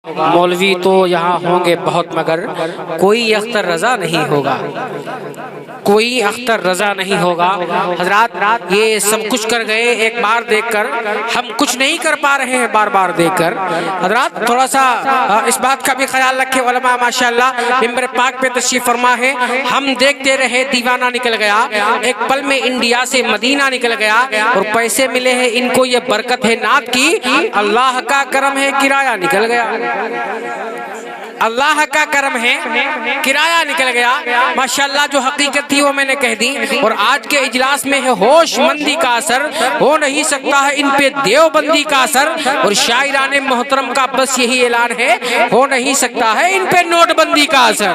मौलवी तो यहाँ होंगे बहुत, मगर कोई अख्तर रजा नहीं होगा, कोई अख्तर रजा नहीं होगा। हजरात ये सब कुछ कर गए एक बार देखकर, हम कुछ नहीं कर पा रहे हैं बार बार देखकर। हजरात थोड़ा सा इस बात का भी ख्याल रखें, उलमा माशाअल्लाह मिंबर पाक पे तशरीफ फरमा है। हम देखते रहे दीवाना निकल गया, एक पल में इंडिया से मदीना निकल गया और पैसे मिले हैं इनको, ये बरकत है नात की, अल्लाह का करम है किराया निकल गया, अल्लाह का करम है किराया निकल गया। माशाअल्लाह जो हकीकत थी वो मैंने कह दी। और आज के इजलास में है होशमंदी का असर, हो नहीं सकता है इन पे देवबंदी का असर। और शायराने मोहतरम का बस यही ऐलान है, हो नहीं सकता है इन पे नोटबंदी का असर,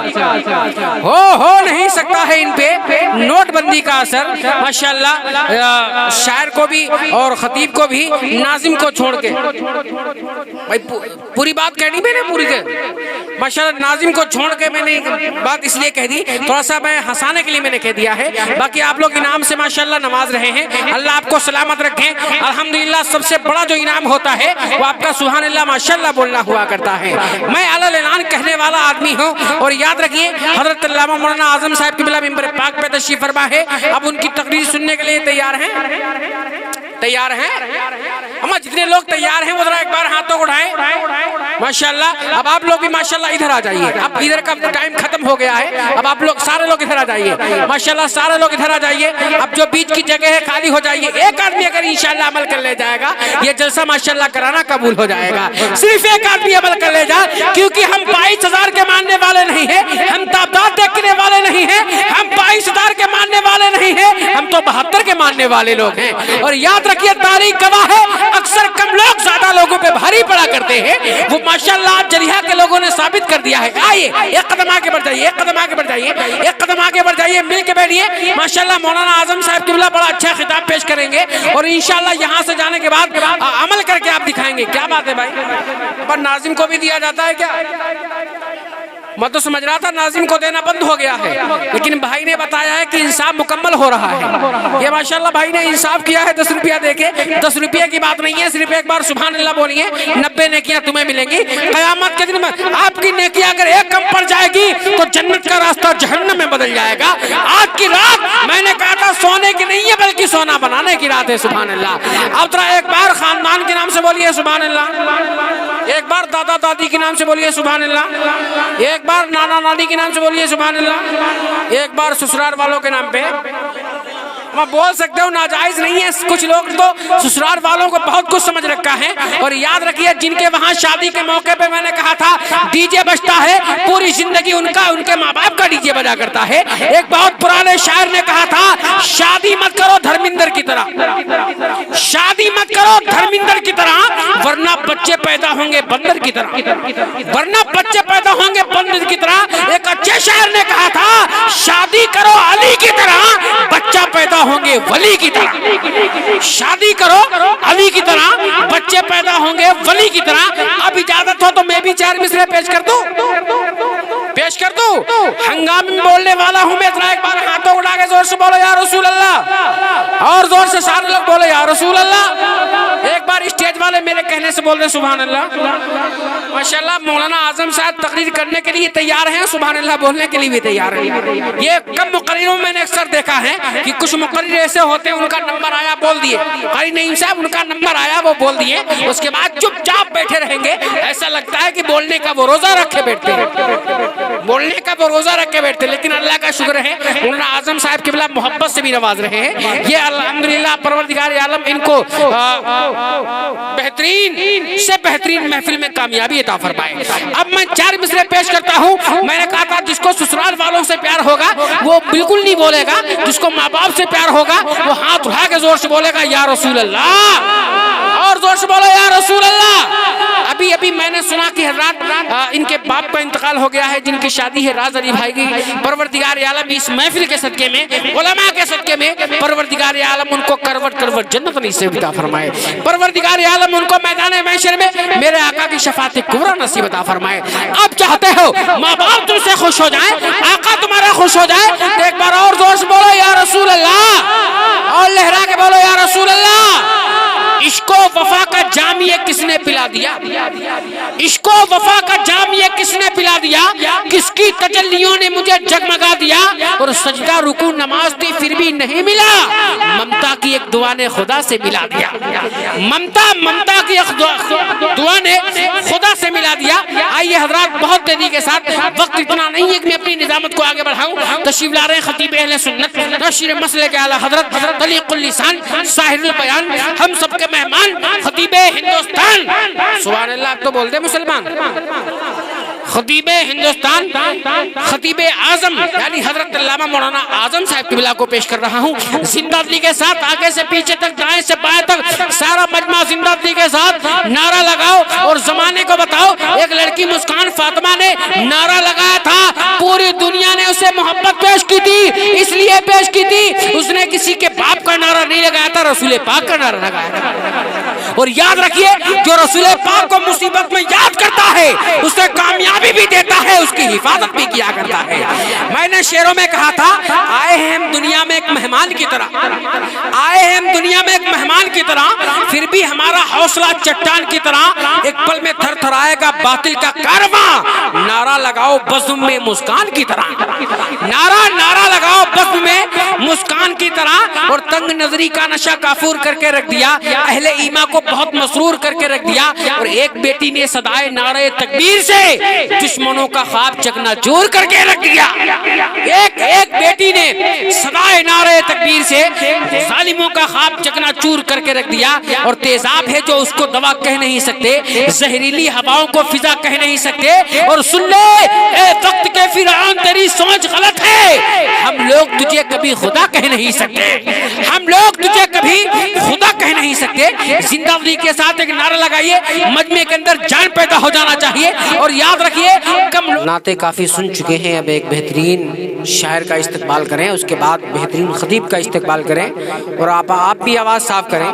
हो नहीं सकता है इन पे नोटबंदी का असर। माशाअल्लाह शायर को भी और खतीब को भी, नाजिम को छोड़ के, भाई पूरी बात कहनी मैंने पूरी माशाअल्लाह, नाजिम को छोड़ के मैंने बात इसलिए कह दी, थोड़ा सा मैं हंसाने के लिए मैंने कह दिया है। बाकी आप लोग इनाम से माशाअल्लाह नवाज रहे हैं, अल्लाह आपको सलामत रखें। अल्हम्दुलिल्लाह सबसे बड़ा जो इनाम होता है वो आपका सुभान अल्लाह माशाअल्लाह बोलना हुआ करता है। मैं अलल ऐलान कहने वाला आदमी हूँ। और याद रखिए हजरत अल्लामा मौलाना आजम साहब की बिला मिंबर पाक पे तशरीफ फरमा है। अब उनकी तकरीर सुनने के लिए तैयार हैं? तैयार हैं? अम्मा जितने लोग तैयार हैं वो जरा एक बार हाथों को उठाएं माशाअल्लाह। अब आप लोग भी माशाअल्लाह इधर आ जाइए, अब इधर का टाइम खत्म हो गया है, अब आप लोग सारे लोग इधर आ जाइए माशाअल्लाह, सारे लोग इधर आ जाइए। अब जो बीच की जगह है खाली हो जाइए, एक आदमी अगर इंशाअल्लाह अमल कर ले जाएगा ये जलसा माशाअल्लाह कराना कबूल हो जाएगा। सिर्फ एक आदमी अमल कर ले जाए, क्योंकि हम 22,000 के मानने वाले नहीं है, हम तादाद देखने वाले नहीं है, हम 22,000 के मानने वाले नहीं है, हम तो 72 के मानने वाले लोग हैं। और याद रखिए तारीख गवाह है, अक्सर कम लोग ज्यादा लोगों पे भारी पड़ा करते हैं, वो माशाअल्लाह जरिया के लोगों ने साबित कर दिया है। आइए एक कदम आगे बढ़ जाइए, एक कदम आगे बढ़ जाइए, एक कदम आगे बढ़ जाइए, मिल के बैठिए। माशाअल्लाह मौलाना आजम साहब किबला बड़ा अच्छा खिताब पेश करेंगे और इंशाअल्लाह यहाँ से जाने के बाद अमल करके आप दिखाएंगे। क्या बात है भाई? पर नाजिम को भी दिया जाता है क्या? मैं तो समझ रहा था नाजिम को देना बंद हो गया है, लेकिन भाई ने बताया है कि इंसाफ मुकम्मल हो रहा है। ये माशाल्लाह भाई ने इंसाफ किया है। 10 रुपया देके, 10 रुपये की बात नहीं है, सिर्फ एक बार सुभान अल्लाह बोलिए, 90 नेकियां तुम्हें मिलेंगी कयामत के दिन में। आपकी नेकियां अगर एक कम पड़ जाएगी तो जन्नत का रास्ता जहन्नम में बदल जाएगा। आज की रात मैंने कहा था सोने की नहीं है बल्कि सोना बनाने की रात है। सुभान अल्लाह। अब जरा एक बार खानदान के नाम से बोलिए सुभान अल्लाह, एक बार दादा दादी के नाम से बोलिए सुभान अल्लाह, एक बार नाना नानी के नाम से बोलिए सुभान अल्लाह, एक बार ससुराल वालों के नाम पे। मैं बोल सकता हूँ नाजायज नहीं है, कुछ लोग तो ससुराल वालों को बहुत कुछ समझ रखा है। और याद रखिए जिनके वहाँ शादी के मौके पे मैंने कहा था डीजे बजता है, पूरी जिंदगी उनका उनके माँ बाप का डीजे बजा करता है। एक बहुत पुराने शायर ने कहा था शादी मत करो धर्मिंदर की तरह, शादी मत करो धर्मिंदर की तरह, वरना बच्चे पैदा होंगे बंदर की तरह, वरना बच्चे पैदा होंगे बंदर की तरह। एक अच्छे शायर ने कहा था शादी करो अली की तरह, बच्चा पैदा होंगे वली की तरह। शादी करो अली की तरह, बच्चे पैदा होंगे वली की तरह। अब इजाजत हो तो मैं भी 4 मिसरे पेश कर दूं, पेश कर दूं। हंगामे में बोलने वाला हूं मैं, एक बार हाथों उठा के जोर से बोलो या रसूल अल्लाह, और जोर से सारे लोग बोलो या रसूल अल्लाह। एक बार स्टेज वाले मेरे कहने से बोल रहे सुभान अल्लाह। माशाअल्लाह मौलाना आजम साहब तकरीर करने के लिए तैयार हैं, सुभान अल्लाह बोलने के लिए भी तैयार हैं। ये कम मुकर्रिरों में मैंने अक्सर देखा है कि कुछ मुकर्रिर ऐसे होते हैं उनका नंबर आया बोल दिए, कारी नहीं साहब उनका नंबर आया वो बोल दिए, उसके बाद चुपचाप बैठे रहेंगे। ऐसा लगता है कि बोलने का वो रोजा रखे बैठते हैं, बोलने का वो रोजा रख के बैठते। लेकिन अल्लाह का शुक्र है मौलाना आजम साहब के बिला मोहब्बत से भी नवाज रहे हैं। ये अल्हम्दुलिल्लाह परवरदिगार आलम इनको बेहतरीन से बेहतरीन महफिल में कामयाबी अता फरमाए। अब मैं 4 मिसरे पेश करता हूँ। मैंने कहा था जिसको ससुराल वालों से प्यार होगा वो बिल्कुल नहीं बोलेगा, जिसको माँ बाप से प्यार होगा वो हाथ उठा के जोर से बोलेगा या रसूल अल्लाह, और जोर से बोलो या रसूल अल्लाह। अभी अभी मैंने सुना कि हज़रात इनके बाप का इंतकाल हो गया है, जिनकी शादी है राज अली भाई की। परवरदिगार आलम इस महफिल के सदके में, उलमा के सदके में परवरदिगार आलम उनको करवट करवट जन्नत नसीब अता फरमाए। परवरदिगार आलम उनको मैदान महशर में मेरे आका की शफाअत कुबरा नसीब अता फरमाए। अब चाहते हो माँ बाप तुमसे खुश हो जाए, आका तुम्हारा खुश हो जाए, तो एक बार और जोर से बोलो या रसूल अल्लाह, और लहरा के बोलो या रसूल अल्लाह। इश्को वफा का जाम ये किसने पिला दिया, इश्को वफा का जाम ये किसने पिला दिया, किसकी तजल्लियों ने मुझे जगमगा दिया। और सजदा रुकू नमाज थी फिर भी नहीं मिला, ममता की एक दुआ ने खुदा से मिला दिया, ममता की एक दुआ ने खुदा से मिला दिया। आइए हजरात, बहुत तेजी के साथ, वक्त इतना नहीं है कि मैं अपनी निजामत को आगे बढ़ाऊं। तशरीफ ला रहे हैं खतीब अहले सुन्नत नशीर मसले के आला हजरत तलीकुल लिसान साहिरुल बयान, हम सबके मेहमान खतीब हिंदुस्तान। सुभान अल्लाह, आप तो बोलते मुसलमान। खतीब हिंदुस्तान, खतीब आजम यानी हजरत अल्लामा मौलाना आजम साहब किबला को पेश कर रहा हूँ जिंदादिली के साथ। आगे से पीछे तक, दाएं से बाएं तक सारा मजमा जिंदादिली के साथ नारा लगाओ और जमाने को बताओ। एक लड़की मुस्कान फातिमा ने नारा लगाया था, पूरी दुनिया ने उसे मोहब्बत पेश की थी, इसलिए पेश की थी, उसने किसी के बाप का नारा नहीं लगाया था, रसूल पाक का नारा लगाया था। और याद रखिए, जो रसूल पाक को मुसीबत में याद करता है उसे कामयाबी भी देता है, उसकी हिफाजत भी किया करता है। मैंने शेरों में कहा था, आए हैं हम दुनिया में एक मेहमान की तरह, आए हैं हम दुनिया में एक मेहमान की तरह, फिर भी हमारा हौसला चट्टान की तरह, एक पल में थरथराएगा बातिल का कारवां। नारा लगाओ बज़्म में मुस्कान की तरह, नारा लगाओ बज़्म में मुस्कान की तरह। और तंग नजरी का नशा काफूर करके रख दिया, अहले ईमा को बहुत मसरूर करके रख दिया। और एक बेटी ने सदाए नारे तकबीर से दुश्मनों का ख्वाब चकनाचूर करके रख दिया। एक बेटी ने सदाए नारे तकबीर से जालिमों का ख्वाब चकनाचूर करके रख दिया। और तेजाब है जो उसको दवा कह नहीं सकते, जहरीली हवाओं को फिजा कह नहीं सकते। और सुन ले ए वक्त के फिरौन, तेरी सोच गलत है, हम लोग तुझे कभी खुदा कह नहीं सकते, हम लोग तुझे कभी खुदा कह नहीं सकते। जिंदादिली के साथ एक नारा लगाइए, मजमे के अंदर जान पैदा हो जाना चाहिए। और याद रखिए, कम नाते काफी सुन चुके हैं, अब एक बेहतरीन शायर का इस्तेमाल करें, उसके बाद बेहतरीन खतीब का इस्तेमाल करें। और आप भी आवाज साफ करें,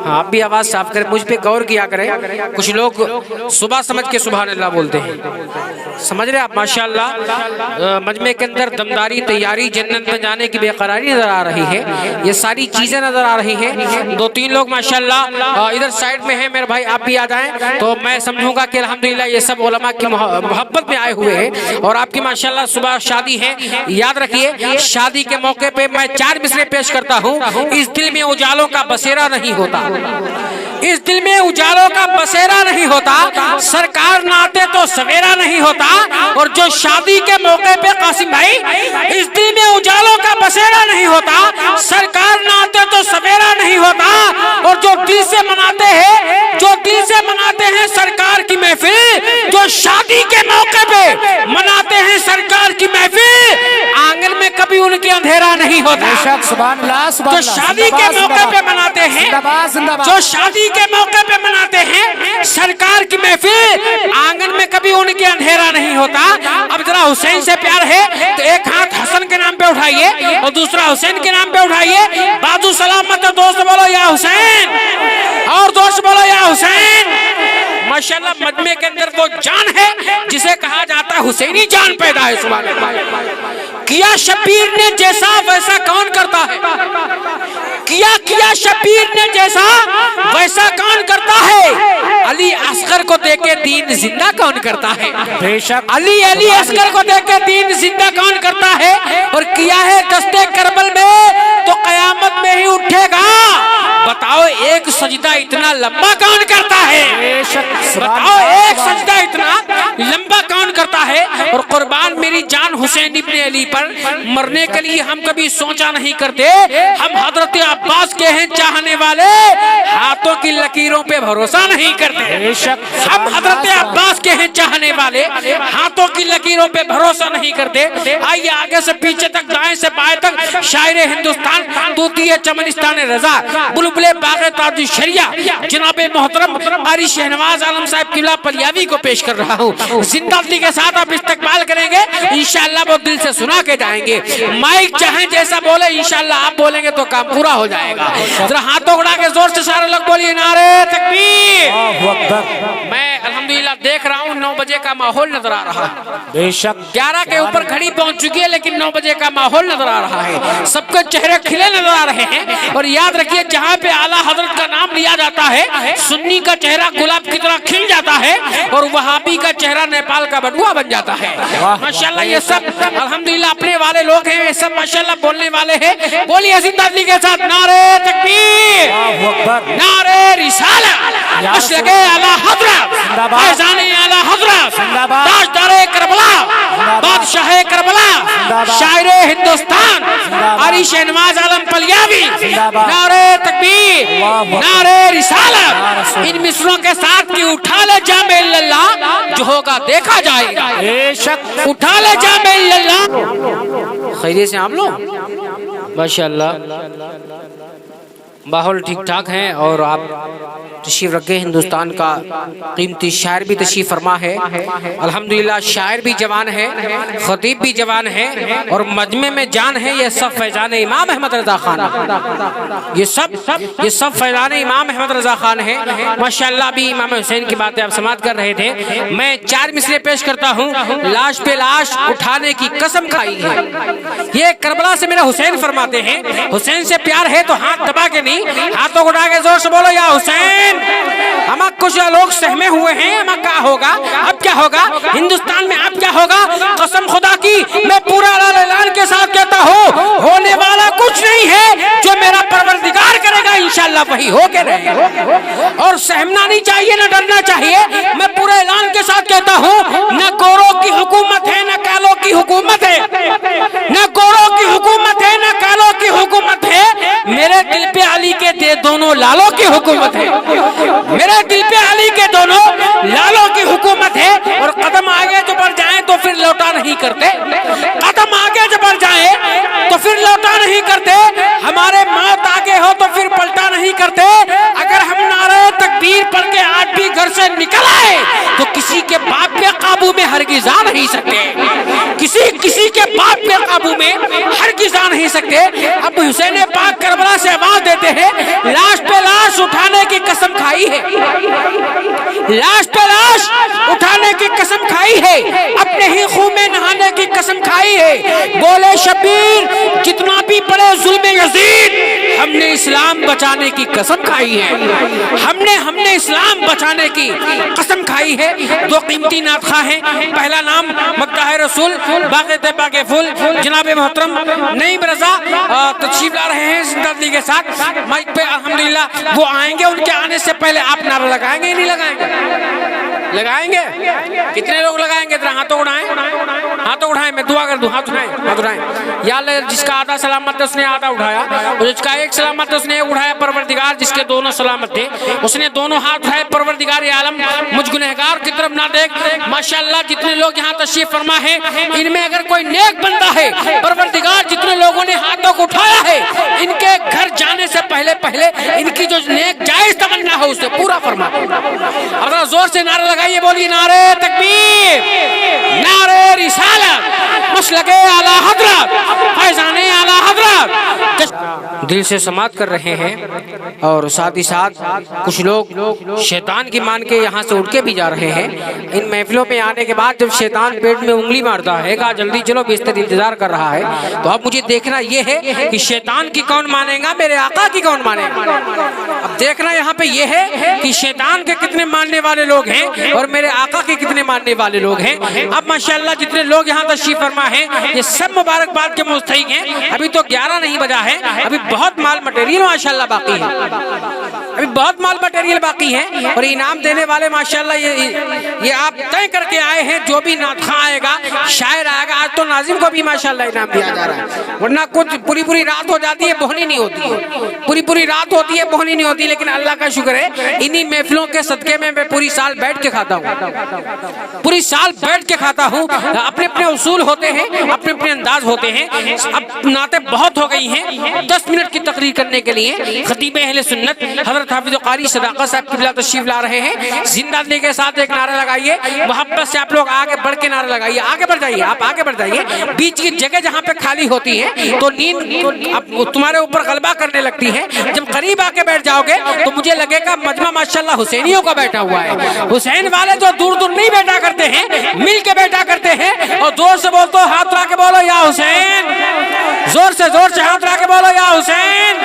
आप भी आवाज साफ करें, मुझ पे गौर किया करें। कुछ लोग सुबह समझ के सुभान अल्लाह बोलते हैं, समझ रहे आप, माशाअल्लाह मजमे के अंदर दमदारी, तैयारी, जन्नत में जाने की बेकरारी नजर आ रही है, ये सारी चीजें नजर आ रही हैं। दो तीन लोग माशाअल्लाह इधर साइड में हैं, मेरे भाई आप भी आ जाएं तो मैं समझूंगा कि अल्हम्दुलिल्लाह ये सब उलमा की मोहब्बत में आए हुए हैं। और आपकी माशाअल्लाह सुबह शादी है, याद रखिए, शादी के मौके पे मैं 4 मिसरे पेश करता हूँ। इस दिल में उजालों का बसेरा नहीं होता, इस दिल में उजालों का बसेरा नहीं होता, सरकार ना आते तो सवेरा नहीं होता। और जो शादी के मौके पे कासिम भाई, इस दिल में उजालों का बसेरा नहीं होता, सरकार ना आते तो सवेरा नहीं होता। और जो दिल से मनाते हैं, जो दिल से मनाते हैं सरकार की महफिल, जो शादी के मौके पे मनाते हैं सरकार की महफिल, आंगन में कभी उनके अंधेरा नहीं होता। जो शादी के मौके पे मनाते हैं, जो शादी के मौके पे मनाते हैं सरकार की महफिल, आंगन में कभी उनके अंधेरा नहीं होता। अब जरा हुसैन से प्यार है तो एक हाथ हसन के नाम पे उठाइए और दूसरा हुसैन के नाम पे उठाइए। बाजू सलामत, दोस्त बोलो या हुसैन, और दोस्त बोलो या हुसैन। माशाअल्लाह मजमे के अंदर वो जान है जिसे कहा जाता है हुसैनी जान पैदा है। सुभान अल्लाह। किया शबीर ने जैसा वैसा कौन करता है, किया शबीर ने जैसा वैसा कौन करता है। अली असगर को देके दीन जिंदा कौन करता है, बेशक अली असगर को देके दीन जिंदा कौन करता है। और किया है दस्ते करबल में तो कयामत में ही उठेगा। बताओ एक सजदा इतना लंबा कौन करता है, बताओ एक सजदा इतना लंबा कौन करता है। और कुर्बान मेरी जान हुसैन इब्ने अली पर, मरने के लिए हम कभी सोचा नहीं करते। हम हजरत अब्बास के हैं चाहने वाले, हाथों की लकीरों पे भरोसा नहीं करते। हम हजरत अब्बास के हैं चाहने वाले, हाथों की लकीरों पे भरोसा नहीं करते। आइए आगे से पीछे तक, दाएं से बाएं तक, शायर हिंदुस्तान, तूतिए चमनिस्तान रजा, बुलबुले बाग़े ताजुश शरिया, जनाबे मोहतरम आरी शहनवाज आलम साहब किबला पलियावी को पेश कर रहा हूँ। जिंदादिली के साथ आप इस्तकबाल करेंगे, इंशाअल्लाह वो दिल से सुना के जाएंगे। माइक चाहे जैसा बोले, इंशाअल्लाह आप बोलेंगे तो काम पूरा हो जाएगा। जरा हाथों उड़ा के जोर से सारे लोग बोलिए नारे तकबीर। मैं अल्हम्दुलिल्लाह देख रहा हूँ 9 बजे का माहौल नजर आ रहा है। बेशक 11 के ऊपर घड़ी पहुंच चुकी है, लेकिन 9 बजे का माहौल नजर आ रहा है। सबके चेहरे खिले नजर आ रहे हैं। और याद रखिए, जहाँ पे आला हजरत का नाम लिया जाता है, सुन्नी का चेहरा गुलाब की तरह खिल जाता है और वहाबी का चेहरा नेपाल का बटुआ बन जाता है। माशाल्लाह, ये सब अल्हम्दुलिल्लाह अपने वाले लोग हैं, ये सब माशाल्लाह बोलने वाले हैं। बोलिए जिंदादिली के साथ नारे तकबीर, नारे रिसाला, मसलके आला हजरत, फैजाने आला हजरत, ताजदारे करबला, बादशाह करबला, शायरे हिंदुस्तान, आरिश नवाज आलम पलियावी, नारे तकबीर, नारे रिसालत। इन मिसरों के साथ की उठा ले जामे इल्लल्लाह, जो होगा देखा जाएगा। बेशक उठा ले जामे इल्लल्लाह। खैरियत से आप लोग? माशाअल्लाह माहौल ठीक ठाक है। और आप तशरीफ रखे, हिंदुस्तान का कीमती शायर भी तशरीफ फरमा है। अल्हम्दुलिल्लाह शायर भी जवान है, खतीब भी जवान है और मजमे में जान है। ये सब फैजान इमाम अहमद रजा खान, ये सब फैजान इमाम अहमद रजा खान है। माशाअल्लाह भी इमाम हुसैन की बातें आप समाप्त कर रहे थे। मैं 4 मिसरे पेश करता हूँ। लाश पे लाश उठाने की कसम खाई है। ये करबला से मेरा हुसैन फरमाते हैं, हुसैन से प्यार है तो हाथ दबा के नहीं, हाथों को उठा के जोर से बोलो या हुसैन। हम कुछ लोग सहमे हुए हैं, हम क्या होगा, अब क्या होगा, हिंदुस्तान में अब क्या होगा। कसम खुदा की मैं पूरा ऐलान के साथ कहता हूँ, होने वाला कुछ नहीं है। जो मेरा परवरदिगार करेगा इंशाअल्लाह वही हो के रहेगा। और सहमना नहीं चाहिए, न डरना चाहिए। मैं पूरे ऐलान के साथ कहता हूँ, न गोरों की हुकूमत है, न कालों की हुकूमत है, न गोरों की हुकूमत है, न कालों की हुकूमत है। मेरे दिल पे अली के दोनों लालों की हुकूमत है। मेरे दिल पे अली के दोनों लालों की हुकूमत है। और कदम आगे जो बढ़ जाए तो फिर लौटा नहीं करते, कदम आगे जो बढ़ जाए तो फिर लौटा नहीं करते। हमारे मौत आगे हो तो फिर पलटा नहीं करते। अगर हम नारे तकबीर पढ़ के आज भी घर से निकल आए तो किसी के बाप के काबू में हरगिज आ नहीं सकते, किसी के बाप के काबू में हरगिज आ नहीं सकते। अब हुसैन पाक करबला से आवाज देते हैं, लाश पे लाश उठाने की कसम खाई है, लाश पे लाश उठाने की कसम खाई है, अपने ही खून में नहाने की कसम खाई है। बोले शबीर जितना भी पड़े जुल्म यजीद, हमने इस्लाम बचाने की कसम खाई है, हमने इस्लाम बचाने की कसम खाई है। 2 कीमती नातखा हैं। पहला नाम मक्ता रसूल बाक़े तैबा के फूल, जनाब मोहतरम नईम रजा तशरीफ ला रहे हैं जिंदादिली के साथ माइक पे। अल्हम्दुलिल्लाह वो आएंगे, उनके आने से पहले आप नारा लगाएंगे या नहीं लगाएंगे? लगाएंगे। कितने लोग लगाएंगे? जरा हाथों उठाएं, हाथों उठाएं, मैं दुआ कर दूं। हाथ उठाएं, हाथ उठाएं। या अल्लाह जिसका आधा सलामत है उसने आधा उठाया, और जिसका एक सलामत है उसने उठाया। परवरदिगार जिसके दोनों सलामत थे उसने दोनों हाथ उठाए। परवरदिगार आलम मुझ गुनहगार की तरफ ना देख। माशाअल्लाह जितने लोग यहाँ तशरीफ फरमा है, इनमें अगर कोई नेक बंदा है, परवरदिगार जितने लोगों ने हाथों को उठाया है, इनके घर जाने से पहले इनकी जो नेक जायज तमन्ना हो उसे पूरा फरमा दो। अब जोर से नारा लगाइए, बोलिए नारे तकबीर, नारे रिसालत, मसलके आला हजरत, फैजाने आला हजरत। दिल से समात कर रहे हैं और साथ ही साथ कुछ लोग शैतान की मान के यहाँ से उठ के भी जा रहे हैं। इन महफिलों में आने के बाद जब शैतान पेट में उंगली मारता है, कहा जल्दी चलो बिस्तर इंतजार कर रहा है, तो अब मुझे देखना ये है कि शैतान की कौन मानेगा, मेरे आका की कौन मानेगा। अब देखना यहाँ पे ये है कि शैतान के कितने मानने वाले लोग हैं और मेरे आका के कितने मानने वाले लोग हैं। अब माशाअल्लाह जितने लोग यहाँ तशरीफ फरमा है, ये सब मुबारकबाद के मुस्तहिक हैं। अभी तो 11 नहीं बजा है, अभी बहुत माल मटेरियल माशाअल्लाह बाकी है, अभी बहुत माल मटेरियल बाकी है। और इनाम देने वाले माशाअल्लाह ये आप तय करके आए हैं। जो भी नातखा आएगा, शायर आएगा, आज तो नाजिम को भी माशाअल्लाह इनाम दिया जा रहा है। वरना कुछ पूरी रात हो जाती है, बोहनी नहीं होती है, पूरी रात होती है, बोहनी नहीं होती। लेकिन अल्लाह का शुक्र है, इन्हीं महफिलों के सदके में मैं पूरी साल बैठ के खाता हूँ, पूरी साल बैठ के खाता हूँ। अपने अपने उसूल होते हैं, अपने अपने अंदाज होते हैं। अब नाते बहुत हो गई हैं। 10 मिनट की तकरीर करने के लिए खतीब अहले सुन्नत हजरत हाफिज कारी सदाकत साहब किबला तशरीफ ला रहे हैं। जिंदादिली के साथ एक नारा लगाइए, मोहब्बत से आप लोग आगे बढ़ के नारा लगाइए। आगे बढ़ जाइए, आप आगे बढ़ जाइए। बीच की जगह जहाँ पे खाली होती है तो नींद अब तुम्हारे ऊपर गलबा करने लगती है। जब करीब आके बैठ जाओगे तो मुझे लगेगा मजमा माशाल्लाह हुसैनियों का बैठा हुआ है। हुसैन वाले जो दूर दूर नहीं बैठा करते करते हैं, मिल के बैठा करते हैं। और जोर से बोलते हो, हाथ उठा के बोलो या हुसैन, जोर से हाथ उठा के बोलो या हुसैन।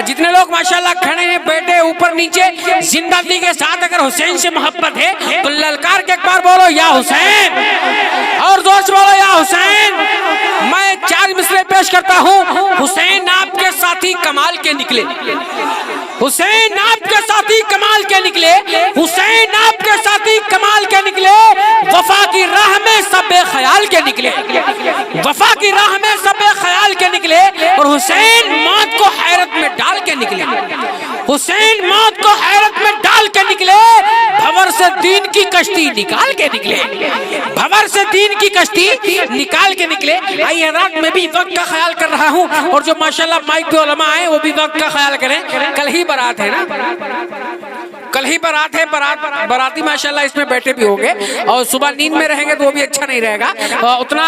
जितने लोग माशाल्लाह खड़े हैं, बैठे, ऊपर नीचे, जिंदगी के साथ अगर हुसैन से मोहब्बत है तो ललकार के एक बार बोलो या हुसैन, और जोर से बोलो या हुसैन। मैं 4 मिसरे पेश करता हूँ। हुसैन आपके साथी कमाल के निकले, हुसैन आपके साथी कमाल के निकले, हुसैन आपके साथी कमाल के निकले। वफा की राह में सब बेख्याल के निकले, वफा की राह में सब बेख्याल के निकले। और हुसैन मौत को हैरत में डाल के निकले, हुसैन मौत को हैरत में डाल के निकले। भंवर से दीन की कश्ती निकाल के निकले, भंवर से दीन की कश्ती निकाल के निकले। आइए रात में भी वक्त का ख्याल कर रहा हूँ, और जो माशाल्लाह माइक पे उलमा आए वो भी वक्त का ख्याल करें। कल ही बारात है ना, कल ही बारात है, बाराती माशाल्लाह इसमें बैठे भी होंगे, और सुबह नींद में रहेंगे तो वो भी अच्छा नहीं रहेगा। उतना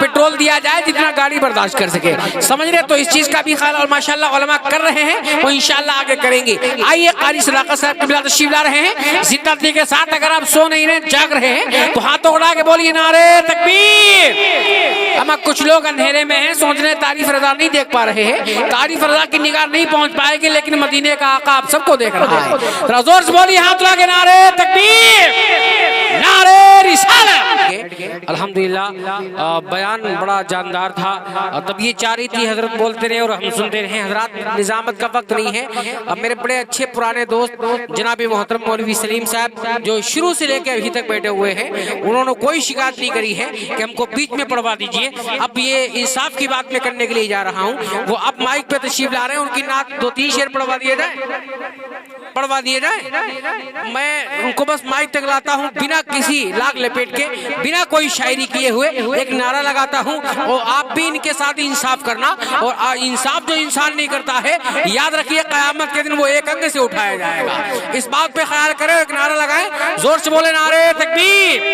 पेट्रोल दिया जाए जितना गाड़ी बर्दाश्त कर सके, समझ रहे? तो इस चीज का भी ख्याल और माशाल्लाह उलमा कर रहे हैं, वो इंशाल्लाह आगे करेंगे। आइए कारी सदाकत साहब किबला तशरीफ ला रहे हैं जिद्दती के साथ। अगर आप सो नहीं रहे, जाग रहे हैं, तो हाथों उड़ा के बोलिए नारे तकबीर। हम कुछ लोग अंधेरे में हैं, सोच रहे तारीफ रजा नहीं देख पा रहे हैं, तारीफ रजा की निगाह नहीं पहुंच पाएगी, लेकिन मदीने का आका आप सबको देख रहा है। जोर से बोलिए हाथ लगा के नारे तकबीर, नारे रिसालत। अल्हम्दुलिल्लाह बयान बड़ा जानदार था। तबीयत चाह रही थी हजरत बोलते रहे और हम सुनते रहे। हजरात निजामत का वक्त नहीं है। अब मेरे बड़े अच्छे पुराने दोस्त जनाब मोहतरम मौलवी सलीम साहब जो शुरू से लेकर अभी तक बैठे हुए हैं, उन्होंने कोई शिकायत नहीं करी है कि हमको बीच में पढ़वा दीजिए। अब ये इंसाफ की बात मैं करने के लिए जा रहा हूँ। वो अब माइक पे तशरीफ ला रहे हैं, उनकी नात 2-3 शेर पढ़वा दिए जाए, पढ़वा दिए जाए। मैं उनको बस माइक तक लाता हूँ, बिना किसी लाग लपेट के, बिना कोई शायरी किए हुए एक नारा लगाता हूँ। और आप भी इनके साथ इंसाफ करना, और इंसाफ जो इंसान नहीं करता है, याद रखिए कयामत के दिन वो एक अंग से उठाया जाएगा। इस बात पे ख्याल करें, एक नारा लगाएं, जोर से बोले नारे तकबीर,